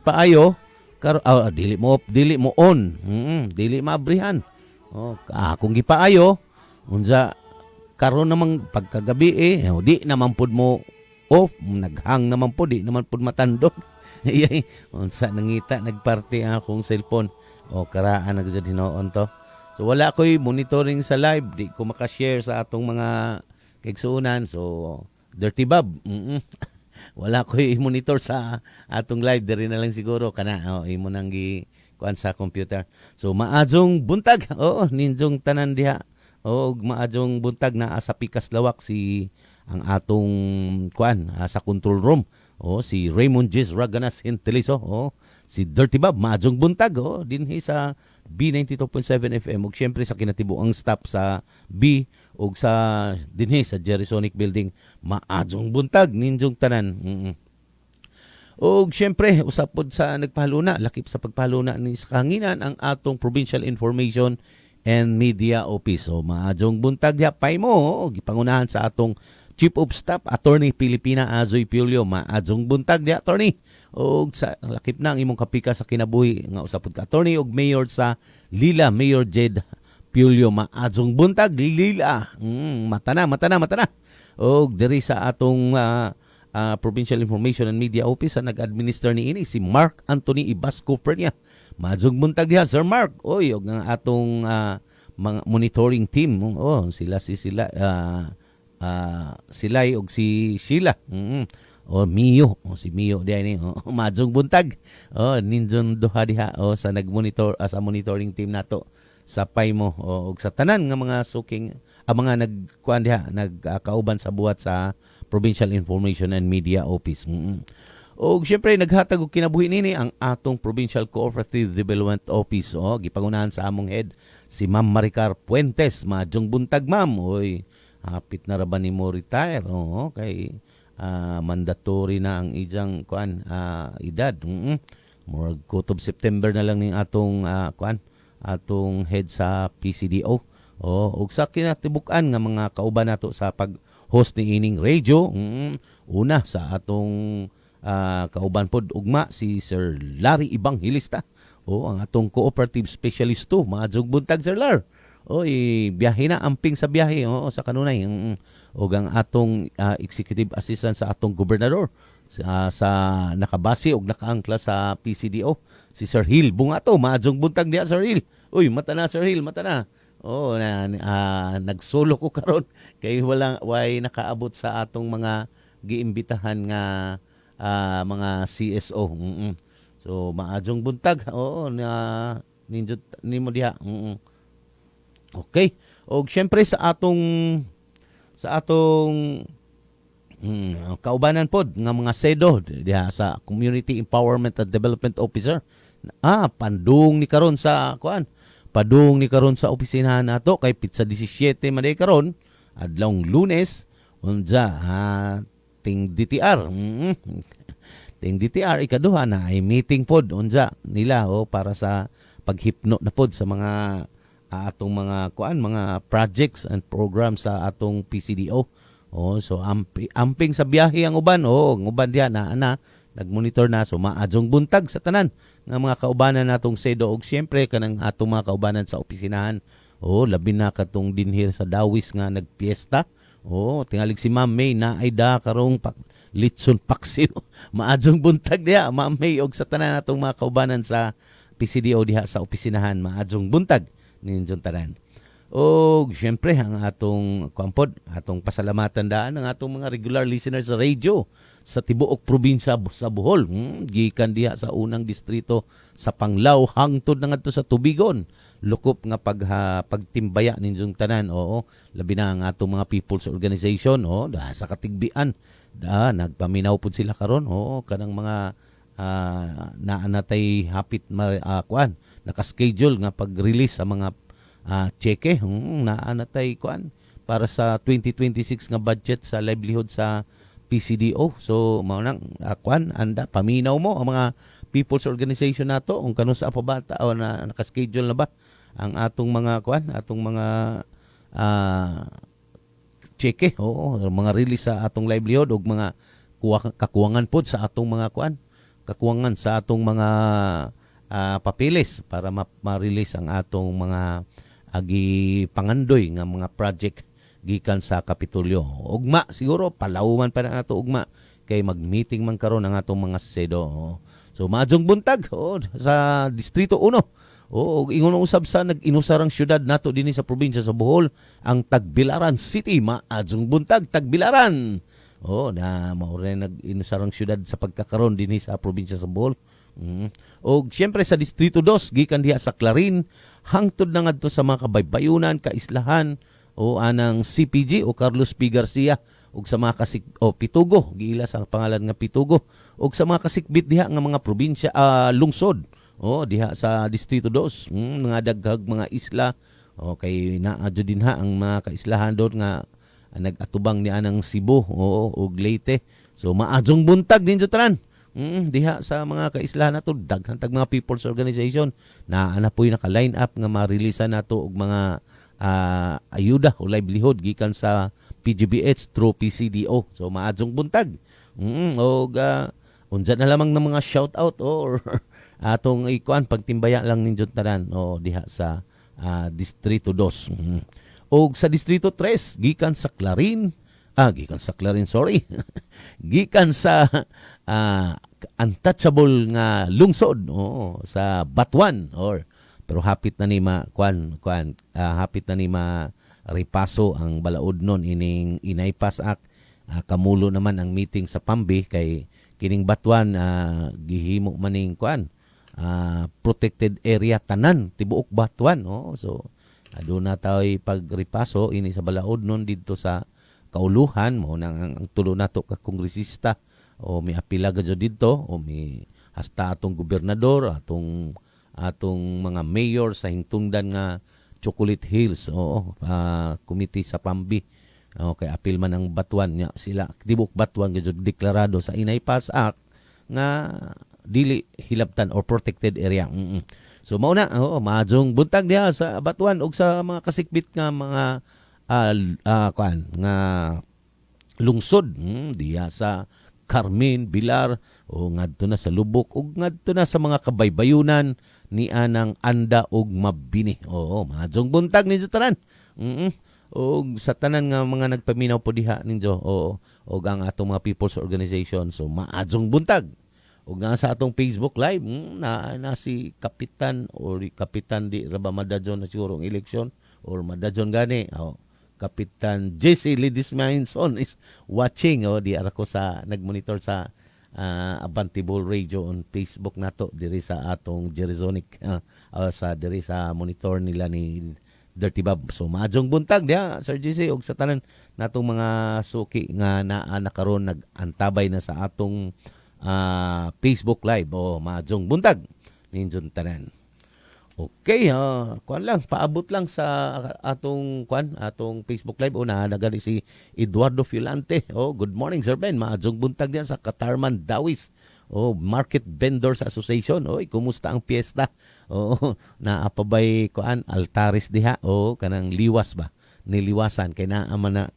paayo dili mo on. Dili maabrihan. Kung gipaayo unsa karon namang pagkagabi di naman pud mo off, naghang naman pud, di naman pud matandog. Iyay unsa nangita nagparty ang akong cellphone. Karaan nagjud hinoon to. So wala ko'y monitoring sa live, di ko makashare sa atong mga kaigsuunan. So Dirty Bob. Wala ko'y monitor sa atong live, diri na lang siguro kana imo nang gi kuan sa computer. So maadjong buntag. Ninjong tanan diha. Maadjong buntag na sa pikas lawak si ang atong kuan sa control room. Si Raymond Jis Raganas Inteliso. Si Dirty Bob maadjong buntag dinhi sa B92.7 FM ug syempre sa kinatibuang staff sa B ug sa dinhi sa Gerisonic Building maadjong buntag ninjong tanan. Ug syempre usap pod sa nagpahaluna, lakip sa pagpahaluna ni sa kahanginan ang atong Provincial Information and Media Office. So maadjong buntag diha pay mo gipangunahan sa atong Chief of Staff Attorney Pilipina Azoy Piolio. Maadjong buntag diha attorney. Og sa lakip na ang imong kapika sa kinabuhi nga usapod ka attorney og mayor sa Lila, Mayor Jed Piolio. Maadjong buntag Lila. Mata na. Og diri sa atong Provincial Information and Media Office ang nag-administer ni ini si Mark Anthony Ibasco Pernia. Maadjong buntag diha Sir Mark. Og ang atong mga monitoring team sila Silay og si Sheila. Mio. Si Mio diyan ni. Maadjong buntag. Ninjon duha diha sa nagmonitor sa monitoring team nato sa paymo og sa tanan nga mga suking mga nagkuan diha nagkauban sa buhat sa Provincial Information and Media Office. Og syempre naghatag og kinabuhi nini ang atong Provincial Cooperative Development Office. Gipangunahan sa among head si Ma'am Maricar Puentes. Maadjong buntag ma'am. Hapit na ra ba nimo retire? Kay mandatory na ang ijang kuan edad. Murag kutob September na lang ning atong atong head sa PCDO. Ug sa kinatibuk-an nga mga kauban nato sa pag-host ni ining radio. Una sa atong kauban pod ugma si Sir Larry Evangelista. Ang atong cooperative specialist to. Maadjong buntag Sir Lar. Biyahe na, amping sa biyahe sa kanunay. O ang atong executive assistant sa atong gobernador sa nakabase o nakaangkla sa PCDO, si Sir Hill Bungato. Maadjong buntag niya Sir Hill. Mata na Sir Hill, mata na. Nagsolo ko karon kay way nakaabot sa atong mga giimbitahan nga mga CSO. So maadjong buntag. Na ninjot nimo diha. Okay. Og syempre sa atong kaubanan pod nga mga SEDO diha sa Community Empowerment and Development Officer. Padung ni karon sa opisinahan nato kay pizza 17 man day karon adlawng Lunes unja ting DTR. Ting DTR ikaduha na ay meeting pod unja nila para sa paghipno na pod sa mga atong mga projects and programs sa atong PCDO. So amping sa biyahe ang uban. Ang uban diha na nagmonitor na. So maadjong buntag sa tanan nga mga kaubanan natong SEDO og syempre kanang atong mga kaubanan sa opisinahan. Labi na katong dinhir sa Dawis nga nagpiesta. Tingalig si Ma'am May na ay da karong litson paksiw. Maadjong buntag diha Ma'am May og sa tanan natong mga kaubanan sa PCDO diha sa opisinahan. Maadjong buntag ninjong tanan. O syempre ang atong atong pasalamatan daan ang atong mga regular listeners sa radio sa tibuok probinsya sa Bohol. Gikan diha sa unang distrito sa Panglao hangtod na ngadto sa Tubigon. Lukop nga pagtimbaya ninjong tanan. Labi na ang atong mga people's organization sa katigbian. Nagpaminaw pud sila karon kanang mga naanatay hapit naka-schedule nga pag-release sa mga cheque naanatay para sa 2026 nga budget sa livelihood sa PCDO. So mao nang anda paminaw mo ang mga people's organization nato kung kano sa pabata o na naka-schedule na ba ang atong mga cheque mga release sa atong livelihood ug mga kakuwangan pod sa atong mga kakuwangan sa atong mga papilis para ma-release ang atong mga agi pangandoy nga mga project gikan sa Kapitolyo. Ugma siguro palawman pa na nato ugma kay mag-meeting man karon ang atong mga sedo. So maadjong buntag sa Distrito 1. Ingon usab sa nag-inusarang syudad nato dinhi sa probinsya sa Bohol, ang Tagbilaran City. Maadjong buntag Tagbilaran. Na maure nag-inusarang syudad sa pagkakaron dinhi sa probinsya sa Bohol. O siyempre sa Distrito 2 gikan diha sa Clarin hangtod na ngadto sa mga kabaybayunan, kaislahan anang CPG o Carlos P. Garcia ug sa mga Pitugo, giila sa pangalan nga Pitugo, ug sa mga kasikbit diha nga mga probinsya lungsod diha sa Distrito 2 nga daghag mga isla kay naadyo dinha ang mga kaislahan doon nga nag-atubang ni anang Cebu ug Leyte. So maadjong buntag din tanan. Diha sa mga kaislahan nato daghang tag mga people's organization na po'y naka-line up nga ma-release nato og mga ayuda o livelihood gikan sa PGBH through PCDO. So maadjong buntag. Unsa na lamang ng mga shout out or atong ikuan pagtimbaya lang ninyo tanan diha sa Distrito 2. Sa Distrito 3 gikan sa Clarin, sorry. gikan sa untouchable nga lungsod sa Batuan pero hapit na ni hapit na ni ripaso ang balaod nun ining Inaypas Act. Kamulo naman ang meeting sa Pambi kay kining Batuan gihimo maning protected area tanan tibuok Batuan. So aduna tayo pagripaso ini sa balaod nun dito sa kauluhan mo nang ang tulo nato ka kongresista may apila gadyo dito may hasta atong gobernador atong mga mayor sa hingtungdan nga Chocolate Hills committee sa Pambi kay apil man ang Batuan nya sila tibok Batuan gadyo deklarado sa Inaypas Act nga dili hilabtan or protected area. So mao na maadjong buntag diha sa Batuan ug sa mga kasikbit nga mga nga lungsod diya sa Carmen, Bilar ngadto na sa Lubok ug ngadto na sa mga kabaybayunan ni anang Anda ug Mabini. Maadjong buntag ninyo tanan. Og sa tanan nga mga nagpaminaw po diha ninyo og ang atong mga people's organization. So maadjong buntag. Ug nga sa atong Facebook live na si Kapitan or Kapitan di raba madadyon na siguro ang eleksyon or madadyon gani. Kapitan JC Lidismanson is watching di ara ko sa nagmonitor sa Abante Bull Radio on Facebook nato diri sa atong Gerizonic sa diri sa monitor nila ni Dirty Bob. So maadjong buntag diha Sir JC og sa tanan natong mga suki nga nakaron nagantabay na sa atong Facebook live maadjong buntag ninjon tanan. Okay, paabot lang sa atong Facebook live nagali si Eduardo Fiolante. Good morning Sir Ben. Maadjong buntag diyan sa Katarman Dawis. Market Vendors Association. Kumusta ang piyesta? Naapabay altaris diha kanang liwas ba? Niliwasan kay naamana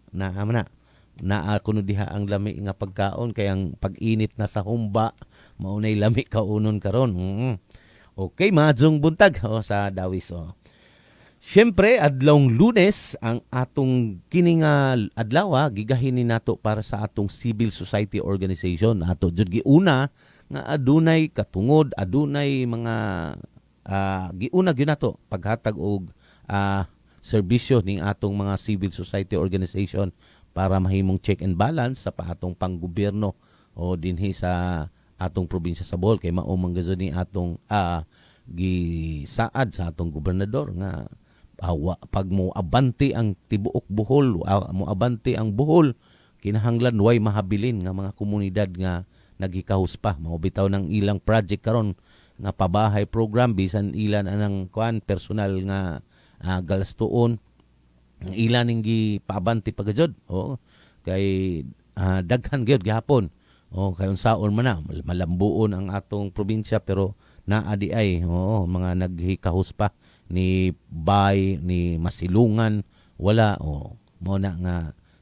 kuno diha ang lami nga pagkaon kay ang pag-init na sa humba maunay lami kaunon karon. Okay, maadjong buntag sa Dawis. Siyempre, adlawng Lunes ang atong kining adlaw gigahin ni nato para sa atong civil society organization. Ato jud giuna nga adunay katungod, adunay mga giuna gyud nato paghatag og serbisyo ning atong mga civil society organization para mahimong check and balance sa atong panggobyerno dinhi sa atong probinsya sa Bohol kay mao man gazon ni atong gisaad sa atong gobernador nga pag mo abante ang tibuok Bohol mo abante ang Bohol kinahanglan way mahabilin nga mga komunidad nga nagikahus pa mao bitaw ng ilang project karon nga pabahay program bisan ilan anang personal nga galastuon ilan ning gipaabante pagajud kay daghan gyud gihapon kay unsaon man na malambuon ang atong probinsya pero naadi ay mga naghikahus pa ni Bay ni Masilungan wala mo na nga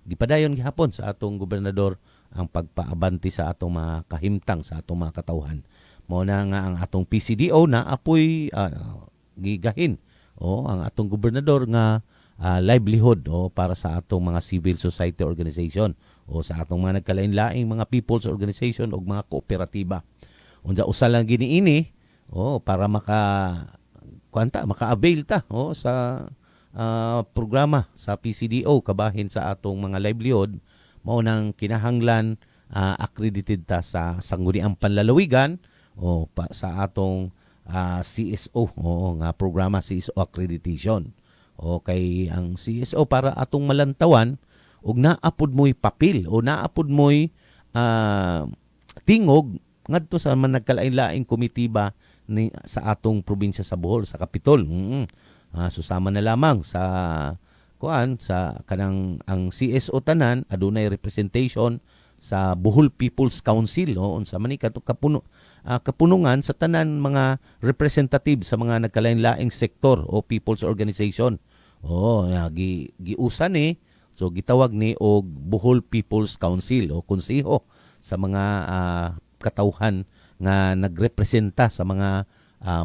gipadayon gihapon sa atong gobernador ang pagpaabante sa atong mga kahimtang sa atong mga katawhan. mao na nga ang atong PCDO na apoy gigahin ang atong gobernador nga livelihood para sa atong mga civil society organization o sa atong mga nagkalain-laing mga people's organization o mga kooperatiba. Unsa usa lang giniini para maka-avail ta sa programa sa PCDO kabahin sa atong mga livelihood mao nang kinahanglan accredited ta sa sangguniang panlalawigan sa atong CSO nga programa CSO accreditation. Kay ang CSO para atong malantawan og naapod mo'y papel o naapod mo'y tingog ngadto sa managkalain-laing komitiba sa atong probinsya sa Bohol sa Kapitol. Susama na lamang sa kanang ang CSO tanan adunay representation sa Bohol People's Council unsa man ni kapunungan sa tanan mga representative sa mga nagkalain-laing sektor o people's organization. Giusan ni so gitawag ni og Bohol People's Council o konseho sa mga katawhan nga nagrepresenta sa mga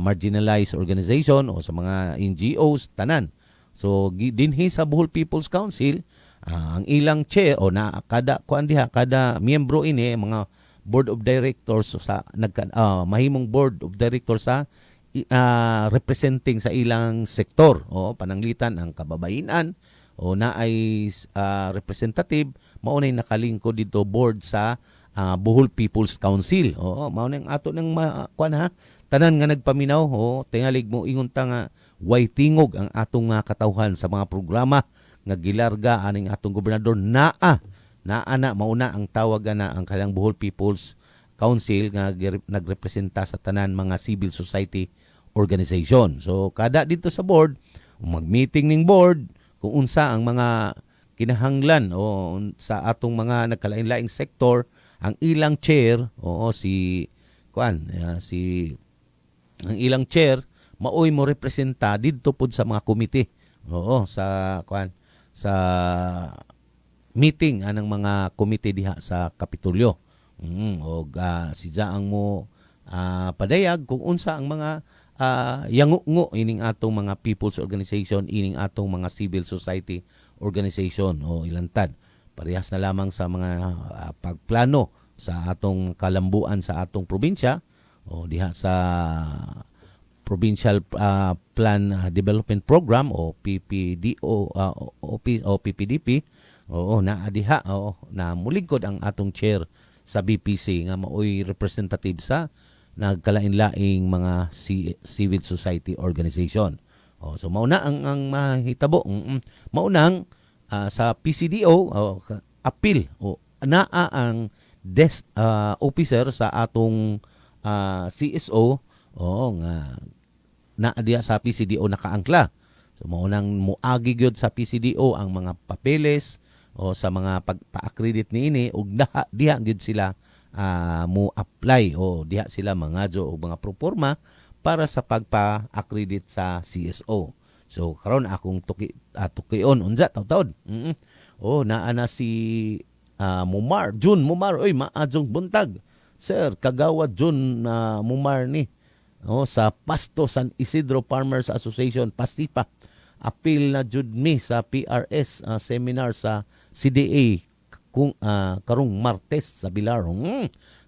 marginalized organization o sa mga NGOs tanan. So dinhi sa Bohol People's Council ang ilang chair o kada miyembro ini mga board of directors sa mahimong board of directors sa representing sa ilang sektor pananglitan ang kababayenan naay representative mao nay nakalingkod dito board sa Bohol People's Council. Mao nang ato nang tanan nga nagpaminaw tingalig mo ingon ta nga way tingog ang atong katawhan sa mga programa nga gilarga aning atong gobernador naa mauna ang tawag na ang kalang Bohol People's Council nga nagrepresenta sa tanan mga civil society organization. So kada dito sa board mag-meeting ning board kung unsa ang mga kinahanglan sa atong mga nagkalain-laing sektor ang ilang chair ang ilang chair maoy mo representa didto pud sa mga komite sa meeting anang mga komite diha sa Kapitolyo. Sidya ang mo padayag kung unsa ang mga yangungo ining atong mga people's organization, ining atong mga civil society organization ilantad. Parehas na lamang sa mga pagplano sa atong kalambuan sa atong probinsya diha sa Provincial Plan Development Program o PPDO o PPDP naa diha na mulingkod ang atong chair sa BPC nga maoy representative sa nagkalain-laing mga civil society organization. So mauna ang mahitabo maunang sa PCDO appeal naa ang desk officer sa atong CSO nga na diya sa PCDO nakaangkla. So maunang muagi gyud sa PCDO ang mga papeles sa mga pagpa-accredit niini ug diha gyud sila mo apply diha sila mangadyo og mga proforma para sa pagpa-accredit sa CSO. So karon akong tukion unsa taw-taon. Naa na si June Mumar maadjong buntag. Sir, kagawad June Mumar ni sa Pasto San Isidro Farmers Association Pasipa. Appeal na jud mi sa PRS seminar sa CDA kung karong Martes sa Bilar.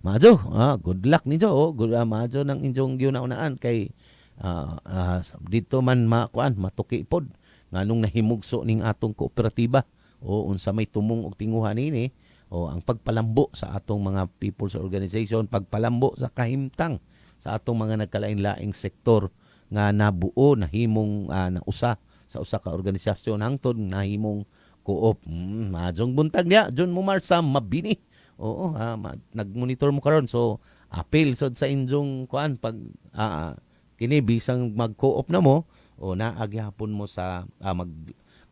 Maadyo, good luck ninyo. Good maadyo nang inyong giuna-unaan kay dito man matuki pod nganong nahimugso ning atong kooperatiba unsa may tumong og tinguhan ini ang pagpalambo sa atong mga people's organization, pagpalambo sa kahimtang sa atong mga nagkalain-laing sektor nga nabuo nahimong nausa sa usa ka organisasyon hangtod nahimong co-op. Majong buntag niya John Mumar sa Mabini. Nagmonitor mo karon so appeal sad sa inyong pag kini bisang mag-co-op na mo naagihapon mo sa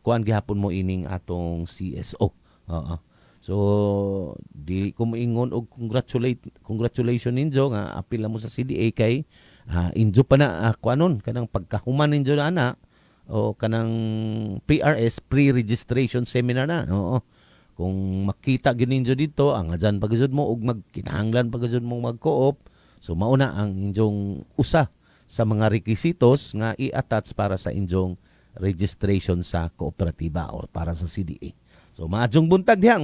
gihapon mo ining atong CSO. So di ko moingon og congratulation ninyo nga apil mo sa CDA kay injo pa na kanang pagkahuman ninyo na ana kanang PRS pre-registration seminar na. Kung makita gyud ninyo dito ang adyan pagusod mo og magkinahanglan pagusod mo mag-co-op So mauna ang inyong usa sa mga requisitos nga i-attach para sa inyong registration sa kooperatiba o para sa CDA. So maadjong buntag diha.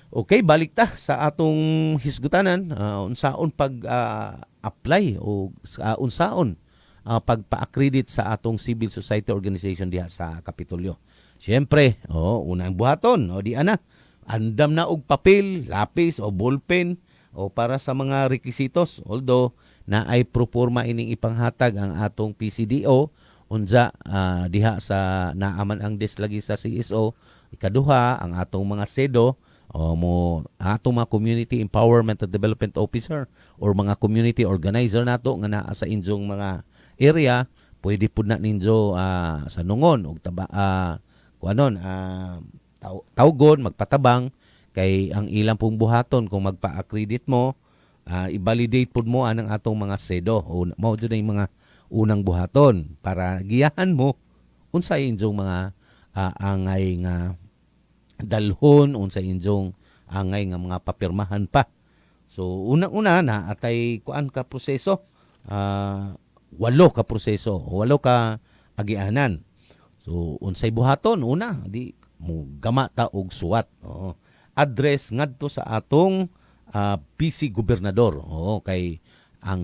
Okay, balik ta sa atong hisgutanan. Unsaon pag-apply o unsaon pagpa-accredit sa atong civil society organization diha sa Kapitolyo. Siyempre, unang buhaton, di ana, andam na og papel, lapis o ballpen o para sa mga requisitos. Although na ay proforma ining ipanghatag ang atong PCDO unja diha sa naaman ang desk lagi sa CSO. Ikaduha ang atong mga SEDO atong mga community empowerment and development officer or mga community organizer nato nga naa sa inyong mga area, pwede pud na ninyo sa nungon og tawgon magpatabang kay ang ilang pong buhaton kung magpa-accredit mo, i-validate pud mo anang atong mga SEDO o mao jud ang mga unang buhaton para giyahan mo unsay inyong mga angay nga dalhon, unsay inyong angay nga mga papirmahan pa. So unang-una na atay kuan ka proseso, 8 ka proseso, 8 ka agianan. So unsay buhaton una di mo gama ta og suwat. Address ngadto sa atong PC gobernador. Kay ang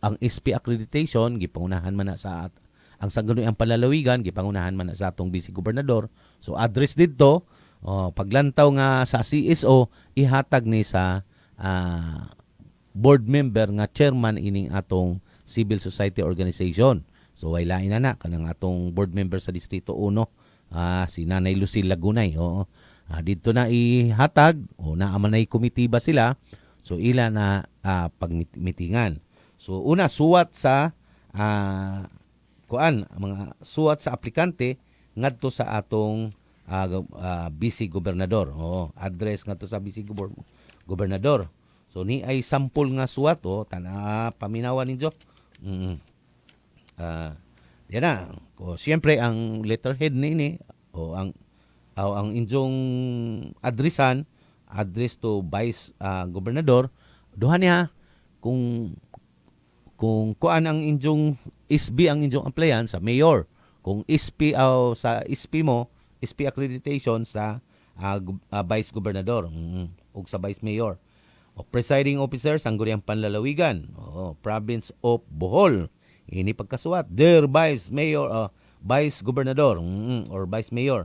ang SP accreditation gipangunahan man na sa ang sangguniang palalawigan gipangunahan man na sa atong vice gobernador. So address didto paglantaw nga sa CSO ihatag ni sa board member nga chairman ining atong civil society organization. So way lain na kanang atong board member sa Distrito 1, si Nanay Lucille Lagunay. Dito na ihatag naaman nay komitiba sila. So ila na pagmitingan. So una suwat sa mga suwat sa aplikante ngadto sa atong vice gobernador. Address ngadto sa vice gobernador. So ni ay sample nga suwat paminawan ninyo. Yan na. Siyempre ang letterhead ni ang inyong addressan, address to vice gobernador, duha niya kung kuan ang inyong SB ang inyong applyan sa mayor. Kung SP sa SP mo, SP accreditation sa vice gobernador ug sa vice mayor. Presiding officer sangguniang panlalawigan, province of Bohol. Ini pagkasuwat, dear vice mayor, vice gobernador or vice mayor.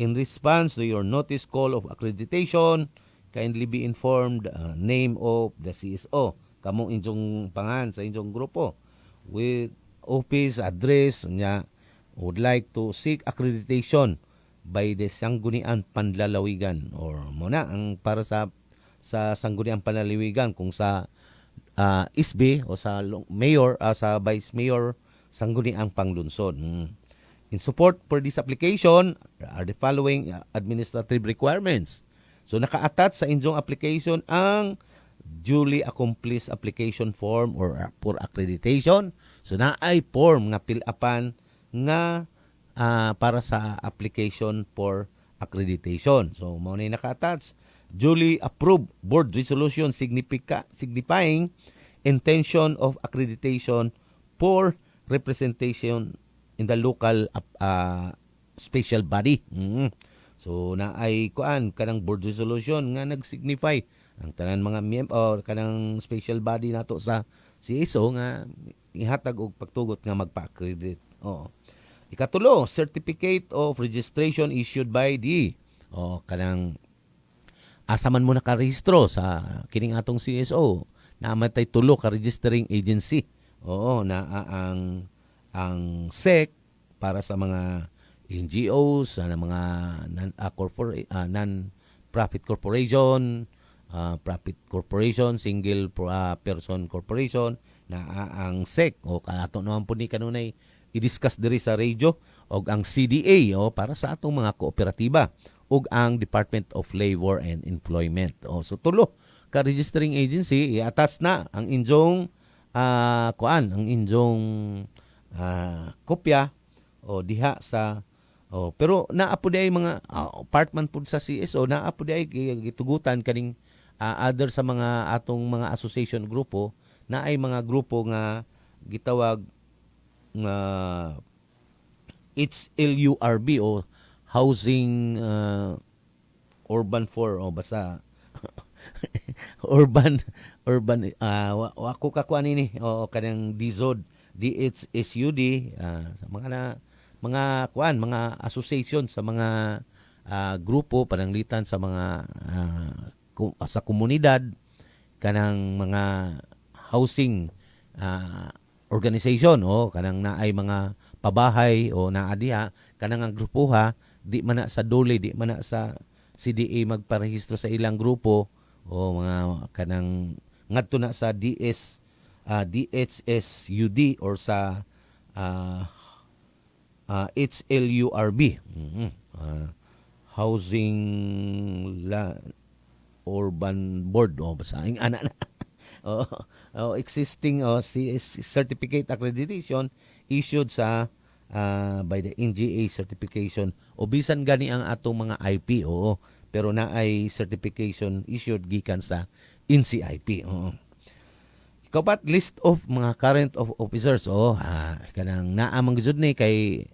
In response to your notice call of accreditation, kindly be informed name of the CSO. Kamong inyong pangan sa inyong grupo with office address nya would like to seek accreditation by the Sangguniang Panlalawigan or muna ang para sa Sangguniang Panlalawigan kung sa SB o sa mayor sa vice mayor Sangguniang Panglunsod. In support for this application are the following administrative requirements. So naka-attach sa inyong application ang duly accomplished application form or for accreditation. So naay form nga fill-upan nga para sa application for accreditation. So mao na naka-attach. Duly approved board resolution signifying intention of accreditation for representation in the local special body. So na ay kanang board resolution nga nag-signify ang tanan mga miyembro kanang special body nato sa CSO nga ihatag og pagtugot nga magpa-accredit. Ikatulo, certificate of registration issued by the kanang asa man mo nakarehistro sa kining atong CSO na matay tulo ka registering agency. Na ang SEC para sa mga NGOs, mga non-profit corporation, profit corporation, single person corporation, na ang SEC kanato naman po ni kanunay i-discuss diri sa radio og ang CDA para sa atong mga kooperatiba ug ang Department of Labor and Employment. So tulo ka registering agency i-attach na ang inyong ang inyong kopya diha sa pero naa po ay mga apartment po sa CSO naa po ay gitugutan kaning other sa mga atong mga association grupo naay mga grupo nga gitawag nga HLURB o Housing Urban for o basta urban wa ko kakuan ini o kanang DHSUD sa mga kuan mga association sa mga grupo pananglitan sa mga sa komunidad kanang mga housing organization o kanang naay mga pabahay o naa diha kanang ang grupuha di man na sa DOLE di man na sa CDA magparehistro sa ilang grupo o mga kanang ngadto na sa DHSUD or sa HLURB Housing Urban Board o basahin ana na existing certificate accreditation issued sa by the NGA certification o bisan gani ang atong mga IP pero na ay certification issued gikan sa NCIP ikaw pat list of mga current of officers kanang naamang gud ni kay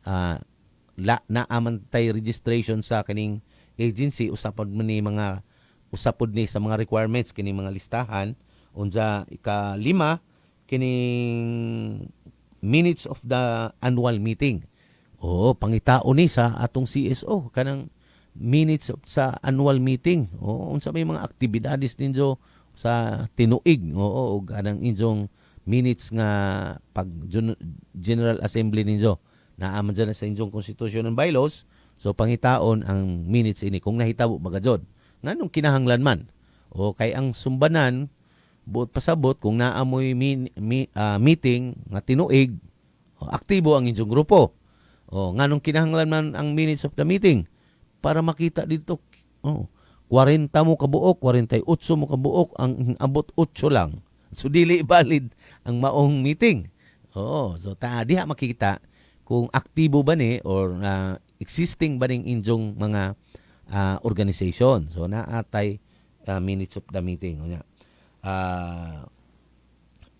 naaman tay registration sa kaning agency usapod man ni mga usapod ni sa mga requirements kini mga listahan unsa ika-5 kining minutes of the annual meeting. Pangitaon ni sa atong CSO kanang minutes sa annual meeting. Unsa may mga aktibidades ninyo sa tinuig o kanang inyong minutes nga pag General Assembly ninyo. Naaman dyan sa inyong Constitution and Bylaws. So pangitaon ang minutes ini kung nahitabo magajod. Nganong kinahanglan man. Kay ang sumbanan buot pasabot kung naamoy meeting nga tinuig, aktibo ang inyong grupo. Nganong kinahanglan man ang minutes of the meeting para makita dito 40 mo kabuok, 48 mo kabuok, ang abot 8 lang. So dili valid ang maong meeting. So diha makita kung aktibo ba ni or existing ba ning inyong mga organization. So naatay minutes of the meeting.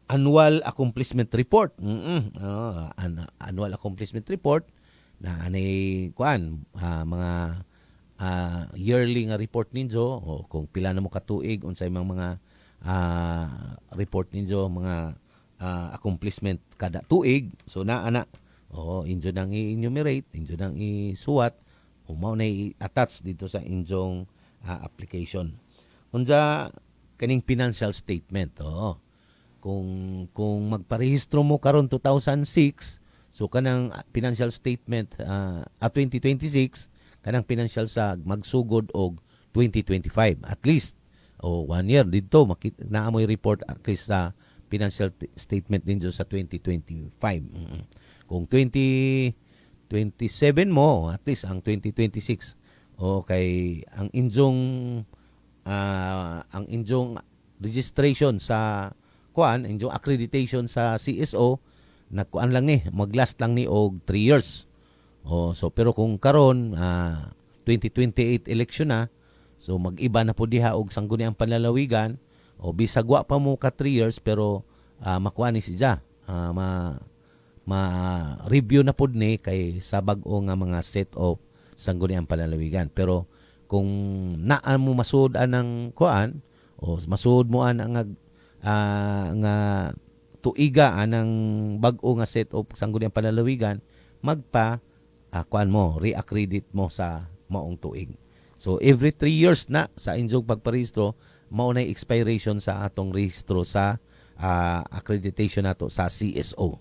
Annual accomplishment report. Annual accomplishment report na anay kuan mga yearly nga report ninyo o kung pila na mo katuig unsay mga report ninyo mga accomplishment kada tuig. So ana inyo nang i-enumerate, inyo nang isuwat mao na i-attach dito sa inyong application. Unsa kaning financial statement kung magparehistro mo karon 2006 so kanang financial statement 2026 kanang financial sa magsugod og 2025 at least 1 year dito makita na amoy report at least sa financial statement ninyo sa 2025 kung 2027 mo at least ang 2026 kay ang inyong registration sa inyong accreditation sa CSO nagkuan lang ni maglast lang ni og 3 years. So pero kung karon 2028 election na so mag-iba na po diha og sangguniang panlalawigan bisag wa pa mo ka 3 years pero makuha ni siya ma-review na pod ni kay sa bag-o nga mga set of sangguniang panlalawigan. Pero kung naan mo masud-an ng kuan masud mo an nga tuiga anang bag-o nga set of sangguniang panlalawigan magpa kuan mo re-accredit mo sa maong tuig. So every 3 years na sa inyong pagparehistro mao na expiration sa atong rehistro sa accreditation nato sa CSO.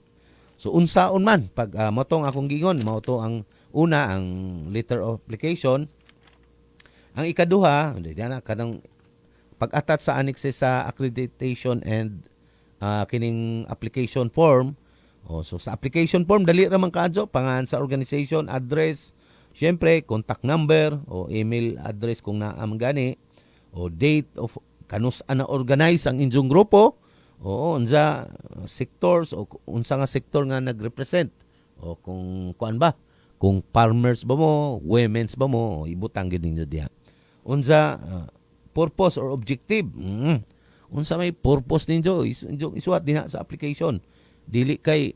So unsaon man pag motong akong gingon mao to ang una ang letter of application. Ang ikaduha diyan kanang pag-attach sa annexes sa accreditation and kining application form. So sa application form dali ra man kaadto pangalan sa organization, address, syempre contact number o email address kung naa man gani o date of kanus ana organize ang inyong grupo unsa sectors o unsa nga sector nga nagrepresent o kung kuan ba kung farmers ba mo, women's ba mo ibutang gid ninyo diha unsa purpose or objective unsa may purpose ninyo isuwat dinha sa application. Dili kay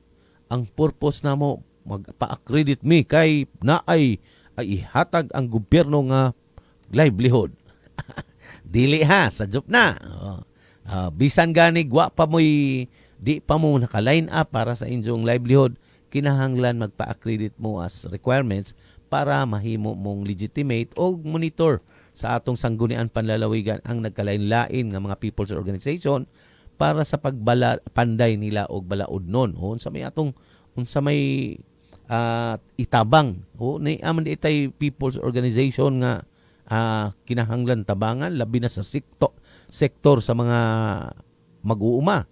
ang purpose namo magpa-accredit mi kay naay ay ihatag ang gobyerno nga livelihood. Dili ha, sa job na. Bisan gani wa pa mo'y di pa mo naka-line up para sa inyong livelihood, kinahanglan magpa-accredit mo as requirements para mahimo mong legitimate o monitor sa atong sanggunian panlalawigan ang nagkalain-lain nga mga people's organization para sa panday nila og balaod nun. Unsa may itabang ni aman di tay people's organization nga kinahanglan tabangan labi na sa sektor sa mga mag-uuma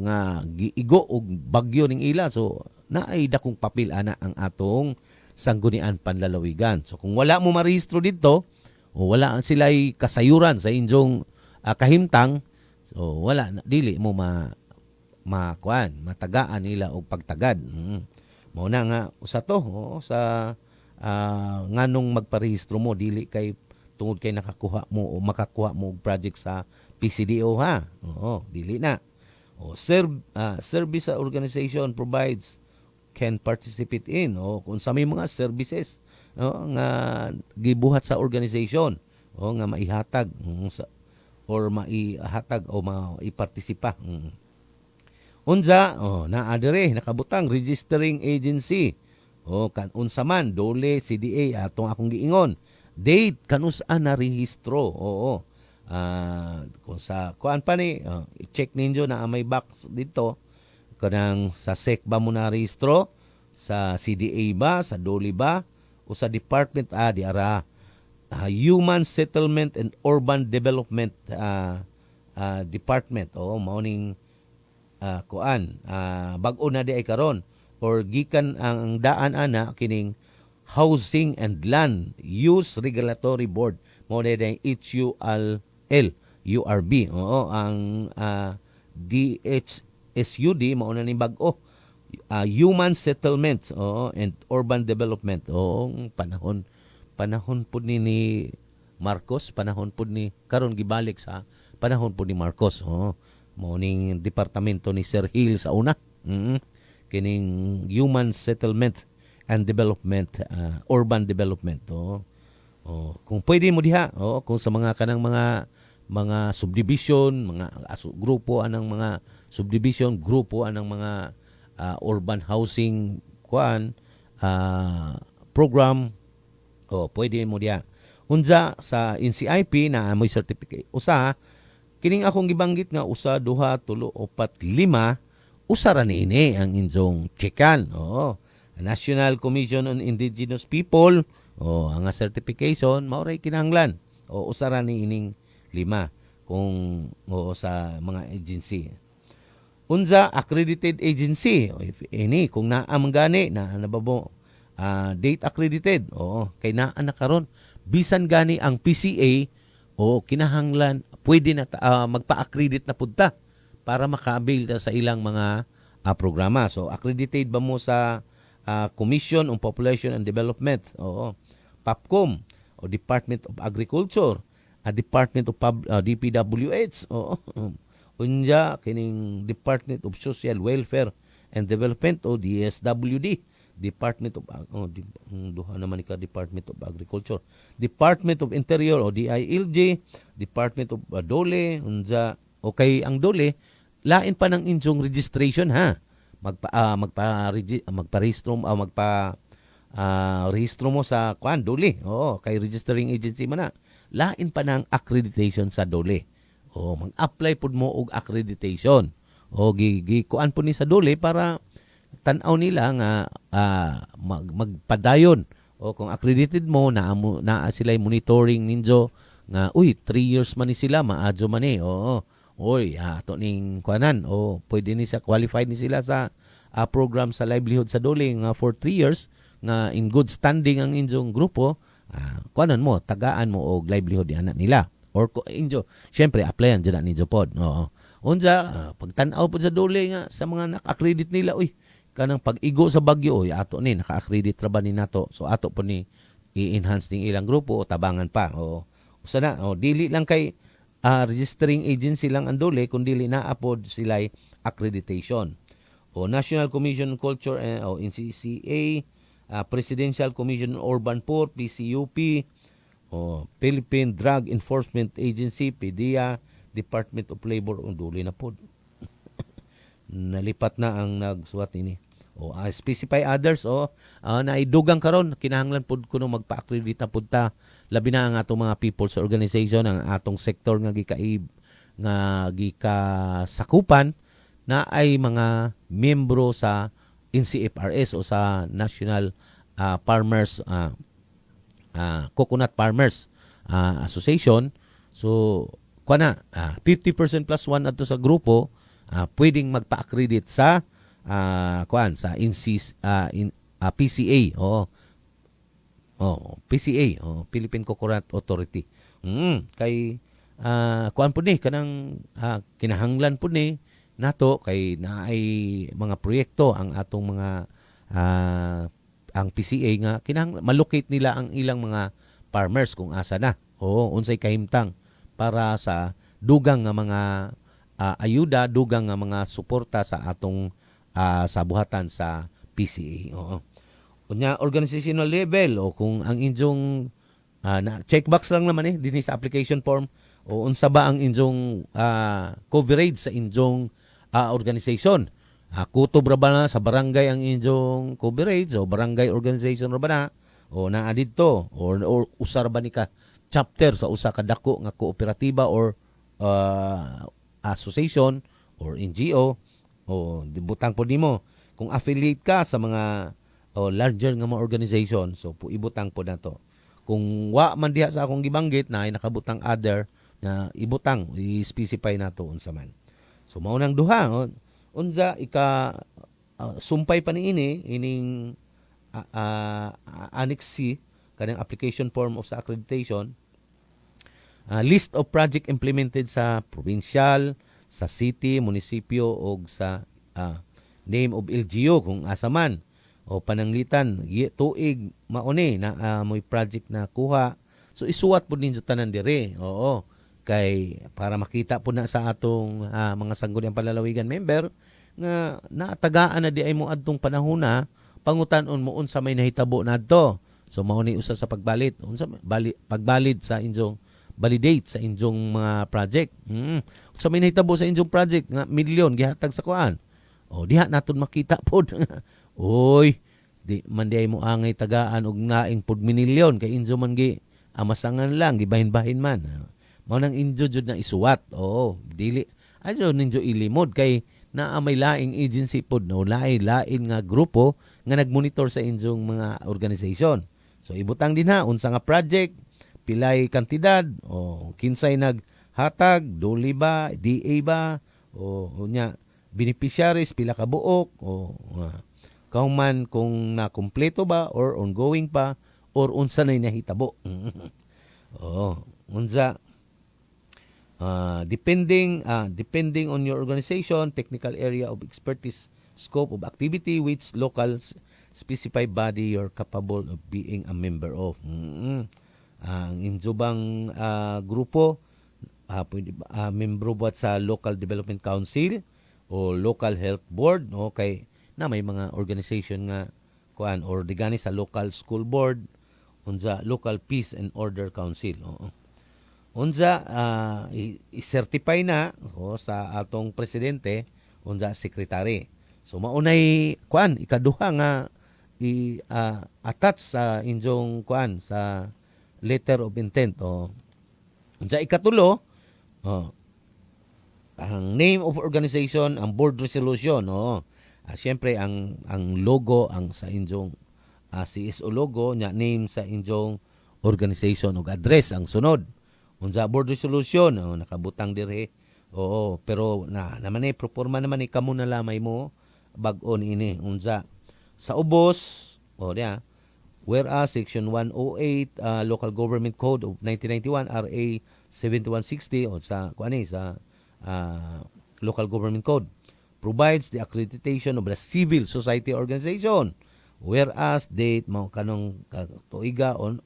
nga giigo og bagyo ning ila, so naay dakong papel ana ang atong sanggunian panlalawigan. So kung wala mo marehistro dito o wala sila'y kasayuran sa inyong kahimtang, so wala dili mo matagaan nila og pagtagad. Mao na nga usa to sa nganong magparehistro mo dili kay tungod kay nakakuha mo o makakuha mo og project sa PCDO ha. Dili na. Service organization provides can participate in kung sa may mga services nga gibuhat sa organization nga maihatag or maihatag o maipartisipa. Unsa naa dire nakabutang registering agency kan unsa man dole CDA atong akong giingon date kanus-an na rehistro. Kung sa kuan pa ni i-check ninyo na may box dito kanang sa SEC ba mo na rehistro, sa CDA ba, sa DOLE ba o sa department di ara Human Settlement and Urban Development Department mao ning kuan bag-o na di ay karon or gikan ang daan ana kining Housing and Land Use Regulatory Board mo na day HULL ang DHSUD mao na ni bag-o Human Settlement and Urban Development panahon pud ni Marcos, panahon pud ni karon gibalik sa panahon pud ni Marcos mao ning departamento ni Sir Hill sa una. Kining Human Settlement and Development, Urban Development. Kung pwede mo diha, kung sa mga kanang mga subdivision, mga grupo anang mga subdivision, grupo anang mga urban housing program, pwede mo diha. Unsa sa NCIP na amoy certificate. Usa kining akong gibanggit nga usa, duha, tulo, opat, lima, usa ra niini ang inyong checkan. National Commission on Indigenous People ang certification mao ray kinahanglan usa ra niining lima kung sa mga agency. Unsa accredited agency if any kung naa man gani na nababo date accredited kay naa na karon bisan gani ang PCA kinahanglan pwede na magpa-accredit na pudta para maka-avail sa ilang mga programa. So accredited ba mo sa Commission on Population and Development PAPCOM o Department of Agriculture, Department of DPWH unya kining Department of Social Welfare and Development o DSWD, Department of duha naman ka Department of Agriculture, Department of Interior o DILG, Department of DOLE unja kay ang DOLE lain pa ng inyong registration ha. Magpa-rehistro mo sa DOLE. Kay registering agency man na. Lain pa ng accreditation sa DOLE. Mag-apply pud mo og accreditation. Kuan po ni sa DOLE para tan-aw nila nga magpadayon. Kung accredited mo na sila monitoring ninyo nga 3 years man ni sila maadyo man ato ning kuanan pwede ni sa qualified ni sila sa program sa livelihood sa DOLE nga for 3 years nga in good standing ang inyong grupo kuanan mo tagaan mo og livelihood di anak nila or injo syempre applyan jud ninyo pod unja pagtan-aw pod sa DOLE nga sa mga naka-accredit nila kanang pag-igo sa bagyo ato ni naka-accredit ra ba ni nato so ato po ni i-enhance ning ilang grupo o tabangan pa usa na dili lang kay registering agency lang ang duli kun dili naa pod sila'y accreditation. O National Commission on Culture o NCCA, Presidential Commission on Urban Poor, PCUP, o Philippine Drug Enforcement Agency, PDEA, Department of Labor, o duli na pod. Nalipat na ang nagsuwat ini. O specify others naidugang karon kinahanglan pud kuno magpa-accredit na pud ta labi na ang atong mga people's organization, ang atong sektor nga gikasakupan na ay mga miyembro sa NCFRS o sa National Farmers Coconut Farmers Association. So kuana 50% plus 1 adto sa grupo pwedeng magpa-accredit sa sa PCA PCA Philippine Coconut Authority. Kay kuan pud ni kanang kinahanglan pud ni nato kay naay mga proyekto ang atong mga ang PCA nga kinahanglan malocate nila ang ilang mga farmers kung asa na. Unsay kahimtang para sa dugang nga mga ayuda, dugang nga mga suporta sa atong sa buhatan sa PCA. Kunya organizational level kung ang inyong na checkbox lang naman dinhi sa application form unsa ba ang inyong coverage sa inyong organization. Kutob ra ba na sa barangay ang inyong coverage o barangay organization ra ba na o naa didto or usar ba ni ka chapter sa usa ka dako nga kooperatiba or association or NGO dibutang po nimo kung affiliate ka sa mga larger nga mga organization, so ibutang po nato. Kung wa man diha sa akong gibanggit na ay nakabutang other na ibutang i-specify nato unsa man. So mao nang duha unsa sumpay pa niini ining Annex C kanang application form of sa accreditation. List of project implemented sa provincial, sa city, munisipyo o sa name of LGU kung asa man o pananglitan tuig mauni na may project na kuha. So isuwat po ninyo tanan dire. Kay para makita po na sa atong mga sangguniang palalawigan member nga naatagaan na di ay mo adtong panahona pangutan-on mo unsa may nahitabo nadto. So mao ni usa sa pagbalit unsa pagbalid sa inyong validate sa inyong mga project. So may nahitabo sa inyong project nga milyon gihatag sa kuan. Diha naton makita pod. Oy, di man di mo angay tagaan og naing pod milyon kay injo man gi amasangan lang gibahin-bahin man. Mao nang injo jud na isuwat. Dili ajo ninjo ilimod kay naa may laing agency pod lain nga grupo nga nagmonitor sa inyong mga organization. So ibutang din unsa nga project, pilay kantidad kinsay naghatag, duli ba, DA ba nya beneficiaries pila ka buok kauman kung nakumpleto ba or ongoing pa or unsa nay nahitabo. Unsa depending on your organization, technical area of expertise, scope of activity which local specified body you're capable of being a member of. Ang inyo bang grupo pwede membro ba sa Local Development Council o Local Health Board kay na may mga organization nga kuan or digani sa Local School Board unsa Local Peace and Order Council. Unsa i-certify na sa atong presidente unsa secretary. So maunay kuan ikaduha nga i-attach sa inyong kuan sa letter of intent. Unsa ikatulo, ang name of organization, ang board resolution. Siyempre ang logo ang sa inyong CSO logo nya name sa inyong organization ug address ang sunod. Unsa board resolution nakabutang dire. Pero naman proporma naman kamo na lamay mo bag-on ini unsa sa ubos diya. Whereas Section 108 Local Government Code of 1991 RA 7160 sa Local Government Code provides the accreditation of a civil society organization. Whereas date mao kanong tuiga on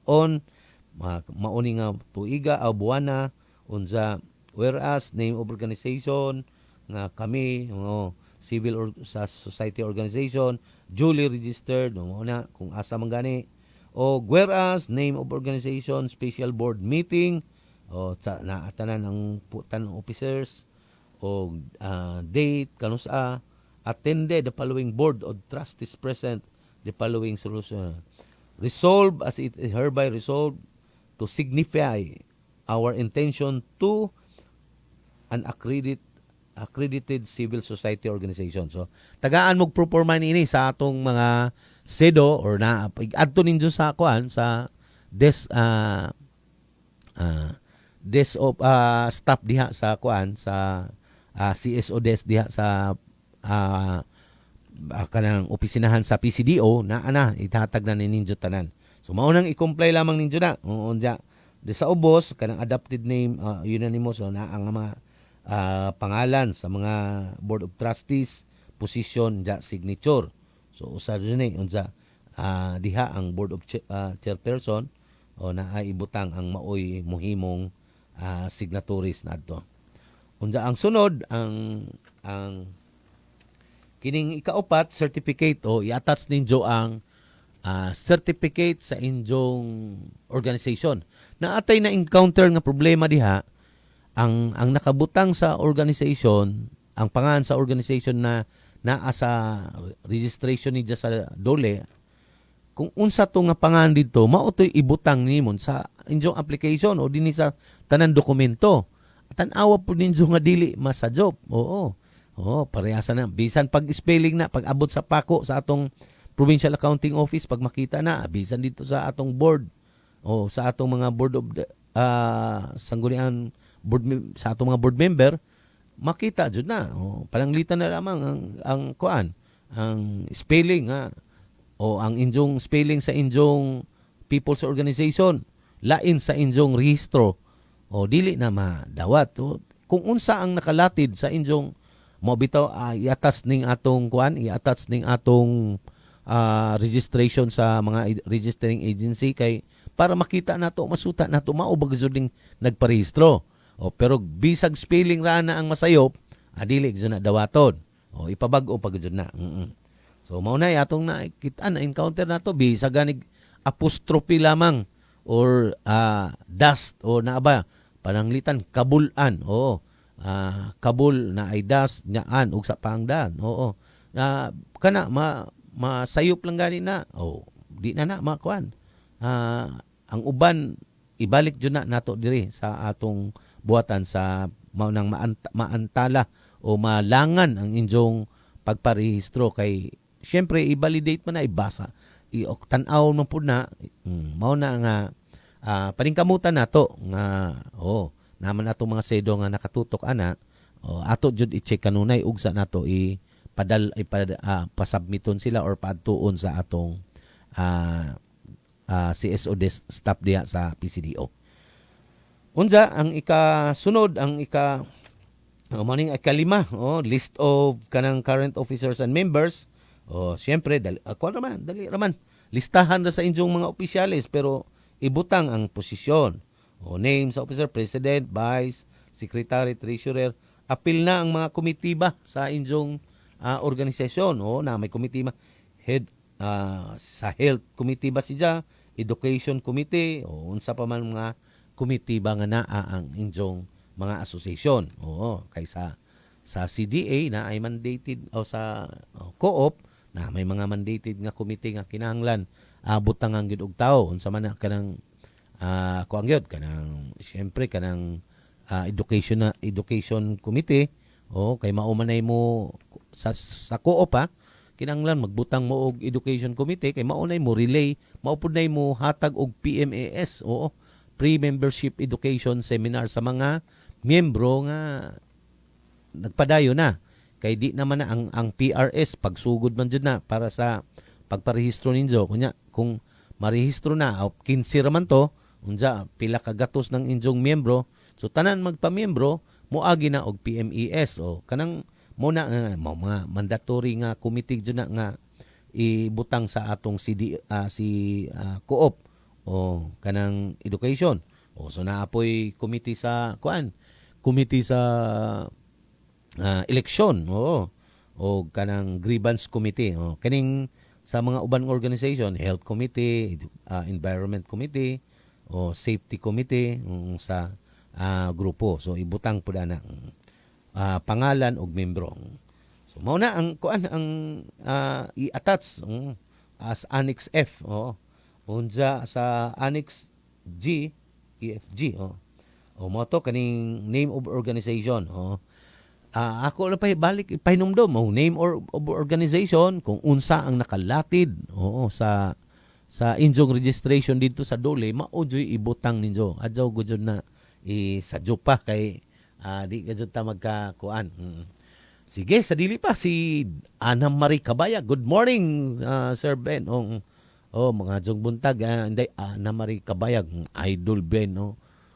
mauni nga tuiga o buwana unsa whereas name of organization nga kami civil or sa society organization duly registered na kung asa man gani, o whereas name of organization special board meeting naatanan ang putan officers o date kanusa attended the following board of trustees present the following solution. Resolve as it is hereby resolved to signify our intention to an accredited civil society organization. So, tagaan mo proporma ini sa atong mga SEDO or na adto ninyo sa kuan sa desk staff diha sa kuan sa CSO desk diha sa kanang opisinahan sa PCDO na itatag na ni ninyo tanan. So mao nang i-comply lamang ninyo na. Unja di sa ubos kanang adopted name unanimous na ang mga pangalan sa mga board of trustees, position ja signature. So usa dinhi unja diha ang board of chairperson na ibutang ang maoy mohimong signatories nadto. Unja ang sunod ang kining ikaupat certificate i-attach ninyo ang certificate sa inyong organization. Naatay na encounter nga problema diha ang nakabutang sa organization, ang pangalan sa organization na naa sa registration ni sa DOLE, kung unsa to nga pangalan dito, mao toy ibutang nimon sa inyong application o dinhi sa tanan dokumento. Tan-awa po ninyo nga dili masajob. Parehasa na. Bisan pag spelling na, pag abot sa pako sa atong Provincial Accounting Office, pag makita na, bisan dito sa atong board o sa atong mga board of sanggunian sa atong mga board member, makita jud na. Palanglitan na lamang ang kuan, ang spelling o ang inyong spelling sa inyong people's organization, lain sa inyong rehistro o dili na madawat. Kung unsa ang nakalatid sa inyong mobito i-attach ning atong kuan, i-attach ning atong registration sa mga registering agency kay para makita nato, masuta nato mao ba gyud ning nagparehistro. Pero bisag spelling ra na ang masayop, dili gyud na dawaton. Ipabag-o pa gyud na. So mao na atong nakita na encounter nato bisag ganig apostrophe lamang or dust o naaba pananglitan kabulan. Kabul na ay dust nyaan ug sa pangdan. Kana masayop lang gani na. Di na makuan. Ang uban ibalik jud na nato diri sa atong buhatan sa maunang maantala o malangan ang inyong pagparehistro kay syempre i-validate man na ibasa tan-aw man pud na mao na nga paningkamutan nato nga naman atong mga sedo nga nakatutok ana ato jud i-check kanunay ug sa nato pasubmiton sila or padtuon sa atong CSO staff diha sa PCDO. Unja ang ikasunod ang maning ikalima list of kanang current officers and members. Siyempre dali raman listahan ra sa inyong mga opisyales pero ibutang ang posisyon. Name sa officer, president, vice, secretary, treasurer. Apil na ang mga komitiba sa inyong organisasyon. Na may komitiba head sa health committee ba siya, education committee unsa pa man mga komitiba nga naa ang inyong mga association. Kaysa sa CDA na ay mandated o sa co-op na may mga mandated nga committee nga kinahanglan butang ang gyud og tawo unsa man kanang kuang gyud kanang syempre kanang education committee kay maumanay mo sa co-op kinahanglan magbutang mo og education committee kay maunay mo relay maupod nay mo hatag og PMAS pre-membership education seminar sa mga miyembro nga nagpadayo na kay di naman na ang PRS pagsugod man jud na para sa pagparehistro ninyo kunya kung marehistro na 15 ra man to unja pila ka gatos ng inyong miyembro so tanan magpamiyembro moagi na og PMES kanang mo na mga mandatory nga committee jud na nga ibutang sa atong co-op kanang education so naapoy committee sa committee sa eleksyon, oo, o kanang grievance committee, kaning sa mga uban organization, health committee, environment committee, o safety committee sa grupo. So ibutang pud ana pangalan og membro. So mao na ang kuan ang i-attach as Annex F, unsa sa Annex G, EFG, o mo to kaning name of organization, ako na pa balik ipahinumdom mo name of organization kung unsa ang nakalatid sa inyong registration dito sa Dole, mao joy ibutang ninyo adto gud na isadyo pa kay di gud ta magkakuan. Sige, sa dili pa si Ana Marie Cabaya. Good morning, Sir Ben. Mga jong buntag, hindi Ana Marie Cabaya, idol Ben,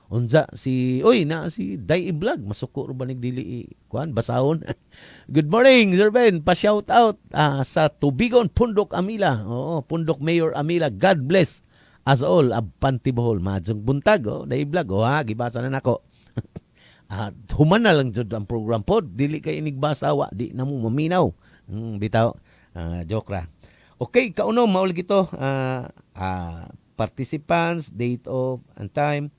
unsa si si Day Vlog, masuko ro ba nigdili kuan basahon. Good morning, Sir Ben. Pa-shout out sa Tubigon, Pundok Amila. Pundok Mayor Amila. God bless as all abante Bohol. Majong buntag, Day Vlog, gibasa na nako. Human na lang jud ang program pod, dili kay inigbasa wa di na mo maminaw. Bitaw, joke ra. Okay, kauno mauli gito, participants, date of and time,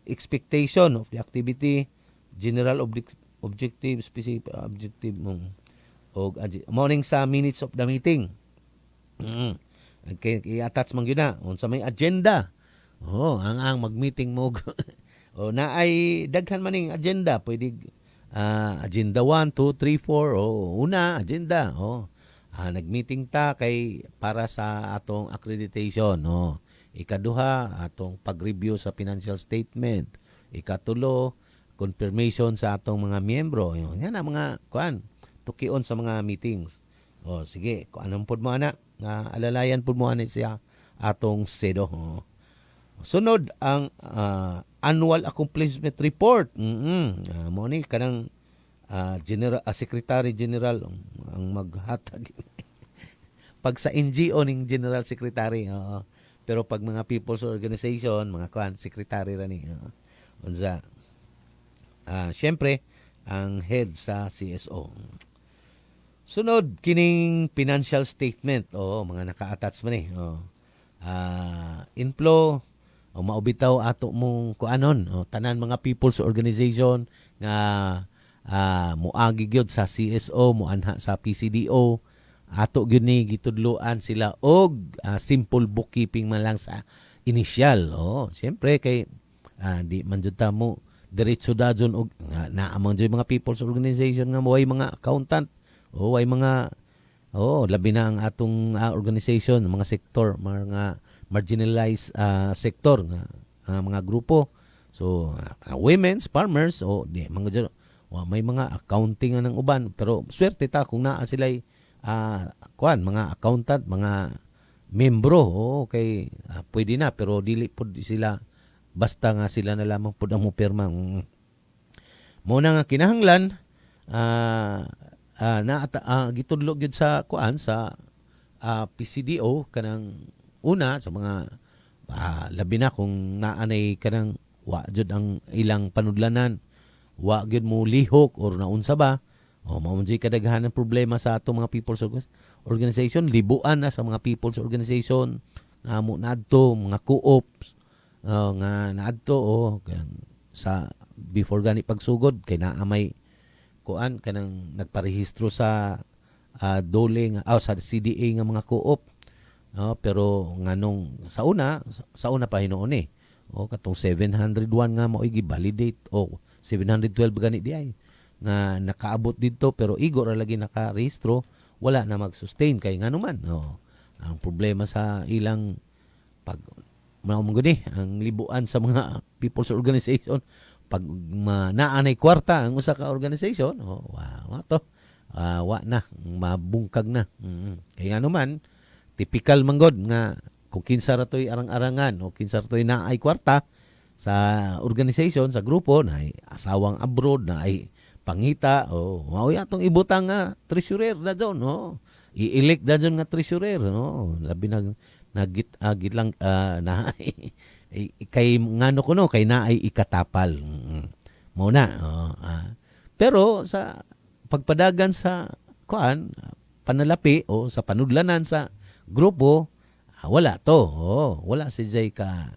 expectation of the activity, general objective, specific objective og morning sa minutes of the meeting. Okay, i-attach man gyud na unsa may agenda. Ang mag-meeting mo na ay daghan maning agenda, pwede agenda 1, 2, 3, 4, una agenda, nagmeeting ta kay para sa atong accreditation, ikaduha atong pag-review sa financial statement, ikatulo confirmation sa atong mga miyembro, yan ang mga kuan tukion sa mga meetings. Sige, kung anong pod mo ana na alalayan pod mo ani siya atong SEDO. Sunod ang annual accomplishment report. Mo ni kanang Secretary General ang maghatag. Pag sa NGO ning General Secretary, pero pag mga people's organization, mga kuan secretary ra ni. Unsa syempre ang head sa CSO. Sunod kining financial statement, mga naka-attach man inflow maubitaw ato mong kuanon, tanan mga people's organization nga moagi gyud sa CSO, moanha sa PCDO, ato gyud ni gitudloan sila og simple bookkeeping man lang sa initial. Siyempre kay di man jud ta mo diretso dajon og naamang jud mga people's organization nga way mga accountant, way mga labi na ang atong organization, mga sektor, mga marginalized sector nga mga grupo. So women's, farmers, di mga may mga accounting ng uban, pero swerte ta kung naa sila mga accountant, mga membro, kay pwede na, pero dili pud sila basta nga sila na lamang pud ang mupirma. Mo na nga kinahanglan gitudlo gyud sa sa PCDO kanang una sa mga labi na kung naanay kanang wa jud ang ilang panudlanan, wa gyud mo lihok or naunsa ba, mao man kadaghanan problema sa atong mga people's organization. Libuan na sa mga people's organization nga mo naadto mga co-ops nga naadto sa before gani pagsugod kay naamay kuan kanang nagparehistro sa Dole nga sa CDA nga mga co-op. Pero nganong sa una pa hinuon katong 701 nga mao gi-validate 712 gani di ay nga nakaabot dito, pero igor ra lagi nakarehistro, wala na mag-sustain kay nganuman. Ang problema sa ilang pag ang libuan sa mga people's organization, pag naanay kwarta ang usa ka organization, wa na mabungkag na. Kaya naman typical manggod nga kung kinsa ra toy arang-arangan o kinsa ra toy naay kwarta sa organization, sa grupo, na ay asawang abroad, na ay pangita, mao atong ibutang nga treasurer na dyon, i-elect na dyon nga treasurer, labi nagit lang na kay ngano kuno kay naay ikatapal. Mao na. Pero sa pagpadagan sa panalapi o sa panudlanan sa grupo, wala to. Wala si Jay ka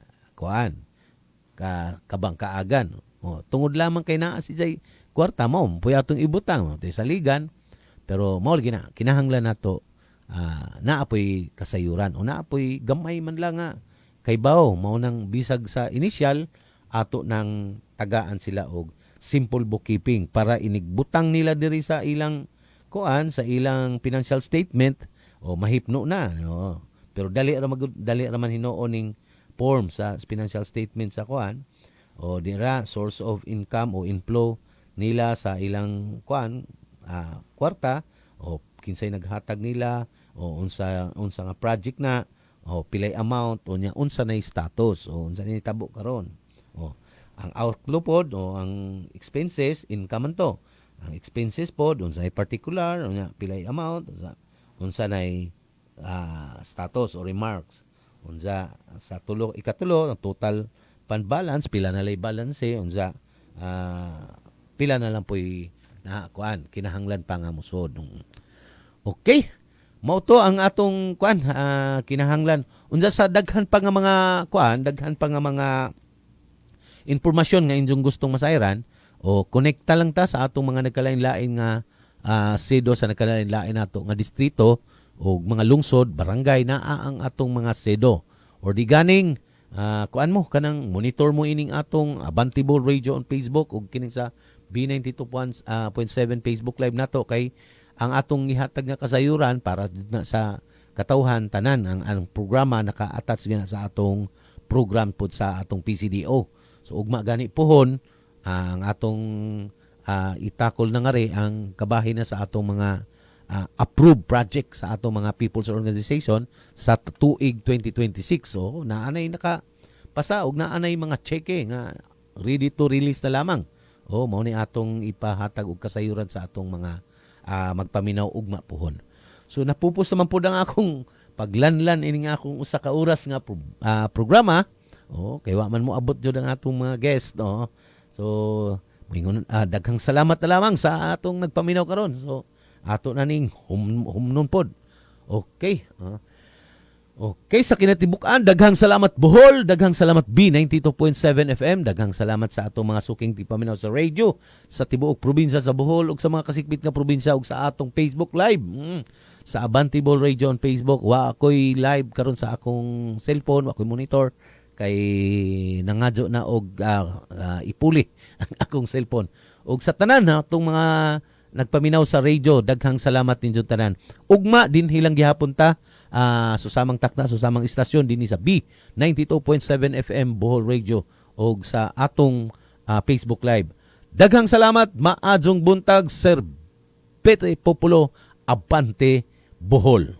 kabangkaagan. Tungod lamang kay naa si Jay kwarta mo, puya atong ibutang mo sa ligan, pero mao gina kinahanglan nato naapoy kasayuran o naapoy gamay man lang nga kay bawo mao nang bisag sa initial ato nang tagaan sila og simple bookkeeping para inigbutang nila diri sa ilang sa ilang financial statement o mahipno na. Pero dali ra man hinuon ning form sa financial statement sa o dira source of income o inflow nila sa ilang kwarta o kinsay naghatag nila o unsa nga project na o pilay amount o nya unsa nay status o unsa ni tabo karon. Ang outflow pod o ang expenses income man to. Ang expenses pod unsa ay particular o nya pilay amount unsa nay status o remarks. Unsa sa ikatulo ang total pan balance pila na lay balance unsa pila na lang po'y kinahanglan pa nga musod. Okay. Mao to ang atong kinahanglan. Unsa sa daghan pa nga mga daghan pa nga mga impormasyon nga inyong gustong masayran o konekta lang ta sa atong mga nagkalain-lain nga sedo sa nagkalain-lain nato nga distrito o mga lungsod, barangay na ang atong mga sedo. Or di ganing mo kanang monitor mo ining atong Abantibol Radio on Facebook ug kining sa B92.7 Facebook Live nato kay ang atong ihatag nga kasayuran para na sa katawhan tanan ang programa naka-attach gina sa atong program pud sa atong PCDO. So ugma gani pohon ang atong itakol na nga ang kabahin na sa atong mga approved project sa atong mga people's organization sa tuig 2026. So naanay nakapasa og naanay mga cheque nga ready to release na lamang. Mao ni atong ipahatag og kasayuran sa atong mga magpaminaw ugma pohon. So napupos naman po ang akong paglanlan ini nga akong usa ka oras nga programa. Kay wa man mo abot jud ang atong mga guest, no. So mingon daghang salamat na lamang sa atong nagpaminaw karon. So ato na ning humnon pod. Okay. Okay, sa kinatibuk-an, daghang salamat Bohol, daghang salamat B92.7 FM, daghang salamat sa atong mga suking tipaminaw sa radio, sa tibuok probinsya sa Bohol, ug sa mga kasikbit nga probinsya, ug sa atong Facebook Live. Sa Abantibol Radio on Facebook, ako'y live karon sa akong cellphone, ako'y monitor, kay nangadyo na og ipuli ang akong cellphone. Ug sa tanan, atong mga nagpaminaw sa radio, daghang salamat ninyo tanan. Ugma din hilang gihapon ta susamang takna, susamang istasyon din sa B92.7 FM Bohol Radio o sa atong Facebook Live. Daghang salamat, maadjong buntag, Sir Pete Populo, Abante, Bohol.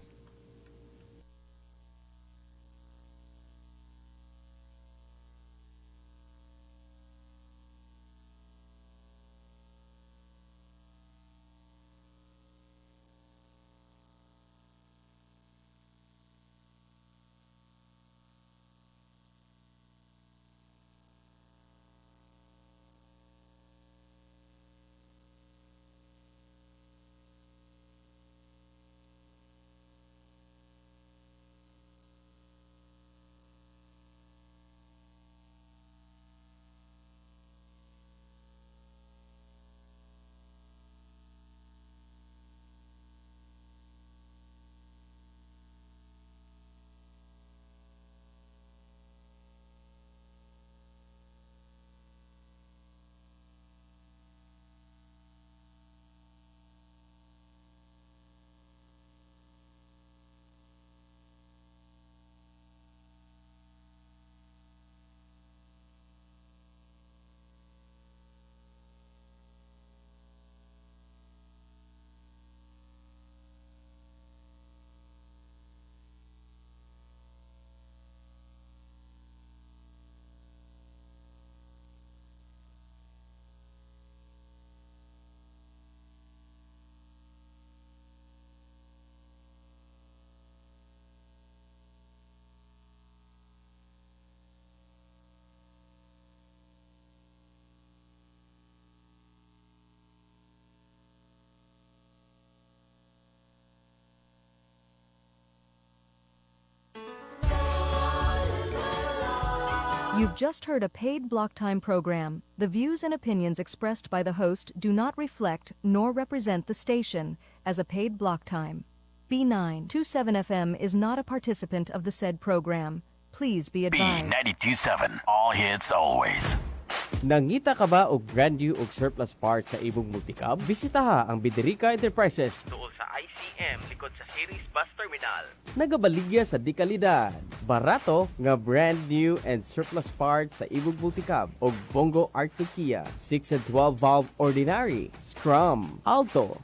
You've just heard a paid block time program. The views and opinions expressed by the host do not reflect nor represent the station as a paid block time. B927 FM is not a participant of the said program. Please be advised. B92.7, all hits always. Nangita ka ba og brand new og surplus parts sa imong multicab? Bisitaha ang Biderica Enterprises. Tuol sa ICM likod sa Series Bus Terminal. Nagabaligya sa dekalidad. Barato nga brand new and surplus parts sa imong multicab og Bongo Arctic Kia 6 and 12 valve ordinary, Scrum, Alto,